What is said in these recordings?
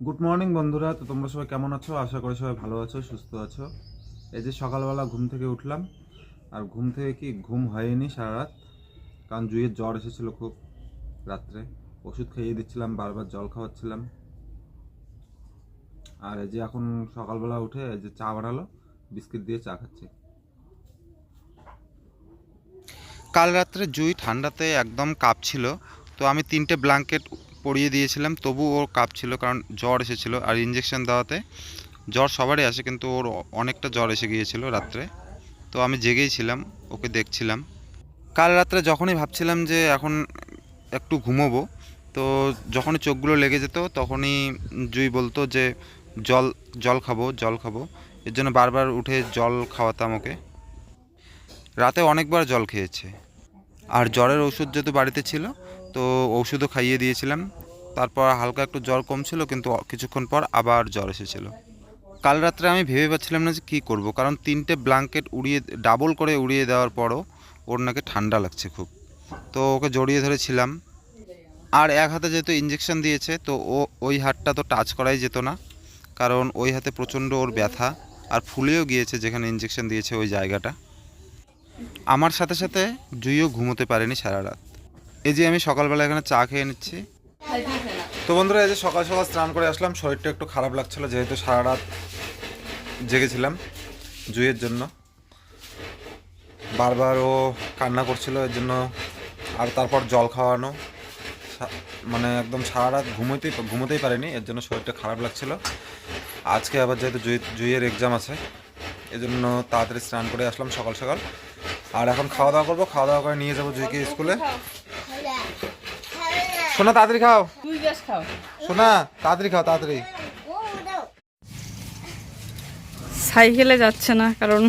Good morning বন্ধুরা। তো তোমরা সবাই কেমন আছো? আশা করি সবাই ভালো আছো, সুস্থ আছো। এই যে সকালবেলা ঘুম থেকে উঠলাম, আর ঘুম থেকে কি ঘুম হয়নি সারা রাত, কারণ জুইয়ের জ্বর এসেছিল খুব রাত্রে। ওষুধ খাইয়ে দিচ্ছিলাম, বারবার জল খাওয়াচ্ছিলাম। আর এই যে এখন সকালবেলা উঠে এই যে চা বানালো, বিস্কিট দিয়ে চা খাচ্ছি। কাল রাত্রে জুই ঠান্ডাতে একদম কাঁপছিল, তো আমি 3টে ব্ল্যাঙ্কেট পরিয়ে দিয়েছিলাম, তবু ওর কাঁপছিল কারণ জ্বর এসেছিলো। আর ইঞ্জেকশন দেওয়াতে জ্বর সবারই আসে, কিন্তু ওর অনেকটা জ্বর এসে গিয়েছিল রাত্রে। তো আমি জেগেই ছিলাম, ওকে দেখছিলাম। কাল রাত্রে যখনই ভাবছিলাম যে এখন একটু ঘুমোবো, তো যখনই চোখগুলো লেগে যেত তখনই জুই বলতো যে জল জল খাবো, জল খাবো। এর জন্য বারবার উঠে জল খাওয়াতাম ওকে। রাতে অনেকবার জল খেয়েছে। আর জ্বরের ওষুধ যেহেতু বাড়িতে ছিল, তো ওষুধও খাইয়ে দিয়েছিলাম। তারপর হালকা একটু জ্বর কমছিল, কিন্তু কিছুক্ষণ পর আবার জ্বর এসেছিল। কাল রাত্রে আমি ভেবে পাচ্ছিলাম না যে কী করব, কারণ 3টে ব্ল্যাঙ্কেট উড়িয়ে ডাবল করে উড়িয়ে দেওয়ার পরও ওর নাকি ঠান্ডা লাগছে খুব। তো ওকে জড়িয়ে ধরেছিলাম। আর এক হাতে যেহেতু ইঞ্জেকশন দিয়েছে, তো ওই হাতটা তো টাচ করাই যেত না, কারণ ওই হাতে প্রচণ্ড ওর ব্যথা। আর ফুলেও গিয়েছে যেখানে ইঞ্জেকশন দিয়েছে ওই জায়গাটা। আমার সাথে সাথে জুইও ঘুমোতে পারেনি সারা রাত। এই যে আমি সকালবেলা এখানে চা খেয়ে নিচ্ছি। তো বন্ধুরা, এই যে সকাল সকাল স্নান করে আসলাম। শরীরটা একটু খারাপ লাগছিল, যেহেতু সারা রাত জেগেছিলাম জুইয়ের জন্য। বারবার ও কান্না করছিল, এর জন্য। আর তারপর জল খাওয়ানো, মানে একদম সারা রাত ঘুমোতেই পারিনি, এর জন্য শরীরটা খারাপ লাগছিল। আজকে আবার যেহেতু জুইয়ের এক্সাম আছে, এজন্য তাড়াতাড়ি স্নান করে আসলাম সকাল সকাল। আর এখন খাওয়া দাওয়া করবো, খাওয়া দাওয়া করে নিয়ে যাবো জুইকে স্কুলে। সোনা তাড়াতাড়ি খাও, সোনা তাড়াতাড়ি খাও, তাড়াতাড়ি। সাইকেলে যাচ্ছে না, কারণ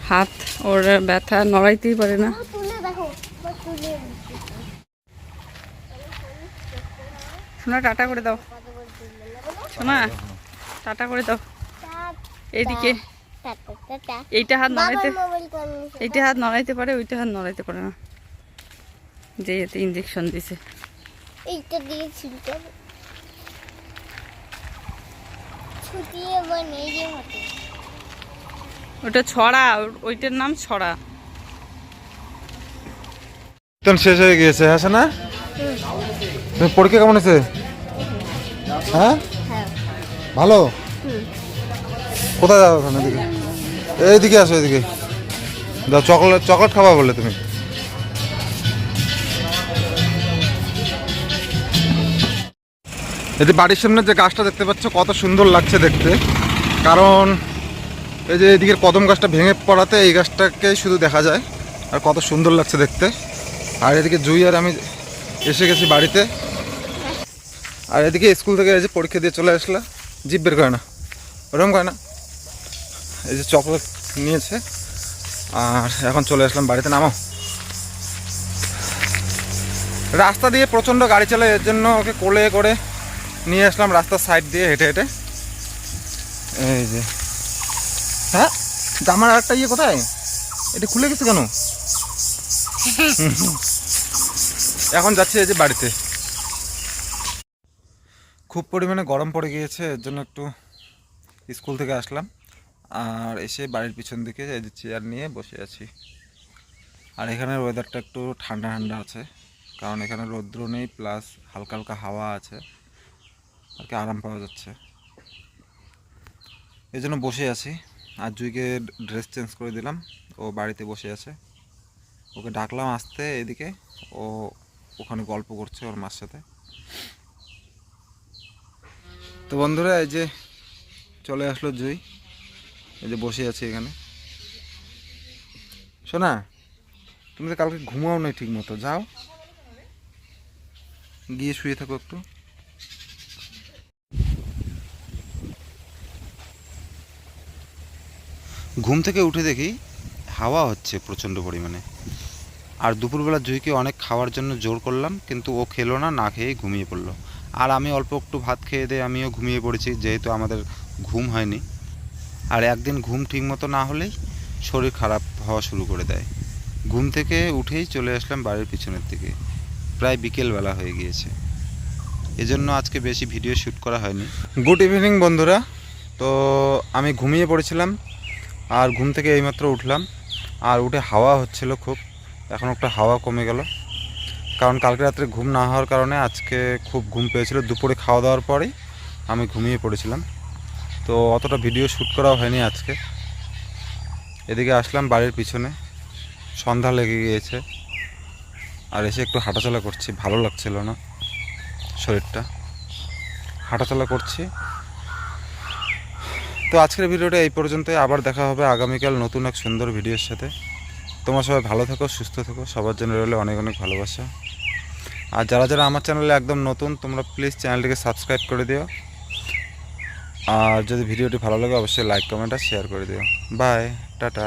হাত ওর ব্যথা, নড়াইতেই পারে না। সোনা টাটা করে দাও, সোনা টাটা করে দাও। এইদিকে এইটা হাত নড়াইতে, এইটা হাত নড়াইতে পারে, ওইটা হাত নড়াইতে পারে না, যে এতে ইঞ্জেকশন দিছে। এইটা দিয়ে ছিলতে হবে, ছুটিয়ে বানিয়ে যে মতো। ওটা ছড়া, ওইটার নাম ছড়া। শেষ হয়ে গিয়েছে, হ্যাঁ না? পরীক্ষা কেমন হয়েছে? হ্যাঁ, ভালো। কোথায় যাও ওখানে? এদিকে, এইদিকে আসো, এদিকে দাও। চকলেট চকলেট খাবা বলে তুমি। এই যে বাড়ির সামনে যে গাছটা দেখতে পাচ্ছ, কত সুন্দর লাগছে দেখতে। কারণ এই যে এদিকের কদম গাছটা ভেঙে পড়াতে এই গাছটাকে শুধু দেখা যায়, আর কত সুন্দর লাগছে দেখতে। আর এদিকে জুই আর আমি এসে গেছি বাড়িতে। আর এদিকে স্কুল থেকে এই যে পরীক্ষা দিয়ে চলে আসলা, জিভ বের করে না, ওরকম করে না। এই যে চকলেট নিয়েছে, আর এখন চলে আসলাম বাড়িতে। নামো। রাস্তা দিয়ে প্রচণ্ড গাড়ি চলে, এর জন্য ওকে কোলে করে নিয়ে আসলাম রাস্তার সাইড দিয়ে হেঁটে হেঁটে। এই যে, হ্যাঁ, জামার আরেকটা ইয়ে কোথায়? এটা খুলে গেছে কেন? এখন যাচ্ছি এই যে বাড়িতে। খুব পরিমাণে গরম পড়ে গিয়েছে, এর জন্য একটু স্কুল থেকে আসলাম। আর এসে বাড়ির পিছন দিকে এই যে চেয়ার নিয়ে বসে আছি। আর এখানের ওয়েদারটা একটু ঠান্ডা ঠান্ডা আছে, কারণ এখানে রৌদ্র নেই, প্লাস হালকা হালকা হাওয়া আছে, আর কি আরাম পাওয়া যাচ্ছে। এই জন্য বসে আছি। আর জুইকে ড্রেস চেঞ্জ করে দিলাম, ও বাড়িতে বসে আছে। ওকে ডাকলাম আসতে এদিকে, ও ওখানে গল্প করছে ওর মার সাথে। তো বন্ধুরা, এই যে চলে আসলো জুই, এই যে বসে আছে এখানে। শোনা, তুমি তো কালকে ঘুমাও নাই ঠিক মতো, যাও গিয়ে শুয়ে থাকো একটু। ঘুম থেকে উঠে দেখি হাওয়া হচ্ছে প্রচণ্ড পরিমাণে। আর দুপুরবেলা জুইকে অনেক খাওয়ার জন্য জোর করলাম, কিন্তু ও খেলো না, না খেয়েই ঘুমিয়ে পড়লো। আর আমি অল্প একটু ভাত খেয়ে দিয়ে আমিও ঘুমিয়ে পড়েছি, যেহেতু আমাদের ঘুম হয়নি। আর একদিন ঘুম ঠিকমতো না হলেই শরীর খারাপ হওয়া শুরু করে দেয়। ঘুম থেকে উঠেই চলে আসলাম বাড়ির পিছনের দিকে। প্রায় বিকেলবেলা হয়ে গিয়েছে। এজন্য আজকে বেশি ভিডিও শ্যুট করা হয়নি। গুড ইভিনিং বন্ধুরা। তো আমি ঘুমিয়ে পড়েছিলাম, আর ঘুম থেকে এইমাত্র উঠলাম, আর উঠে হাওয়া হচ্ছিল খুব। এখন একটা হাওয়া কমে গেল, কারণ কালকে রাত্রে ঘুম না হওয়ার কারণে আজকে খুব ঘুম পেয়েছিল। দুপুরে খাওয়া দাওয়ার পরেই আমি ঘুমিয়ে পড়েছিলাম, তো অতটা ভিডিও শ্যুট করা হয়নি আজকে। এদিকে আসলাম বাড়ির পিছনে, সন্ধ্যা লেগে গিয়েছে, আর এসে একটু হাঁটাচলা করছি, ভালো লাগছিল না শরীরটা, হাঁটাচলা করছি। তো আজকের ভিডিওটা এই পর্যন্তই, আবার দেখা হবে আগামীকাল নতুন এক সুন্দর ভিডিওর সাথে। তোমরা সবাই ভালো থেকো, সুস্থ থেকো, সবার জন্য রইলে অনেক অনেক ভালোবাসা। আর যারা যারা আমার চ্যানেলে একদম নতুন, তোমরা প্লিজ চ্যানেলটিকে সাবস্ক্রাইব করে দিও, আর যদি ভিডিওটি ভালো লাগে অবশ্যই লাইক কমেন্ট আর শেয়ার করে দিও। Bye, tata.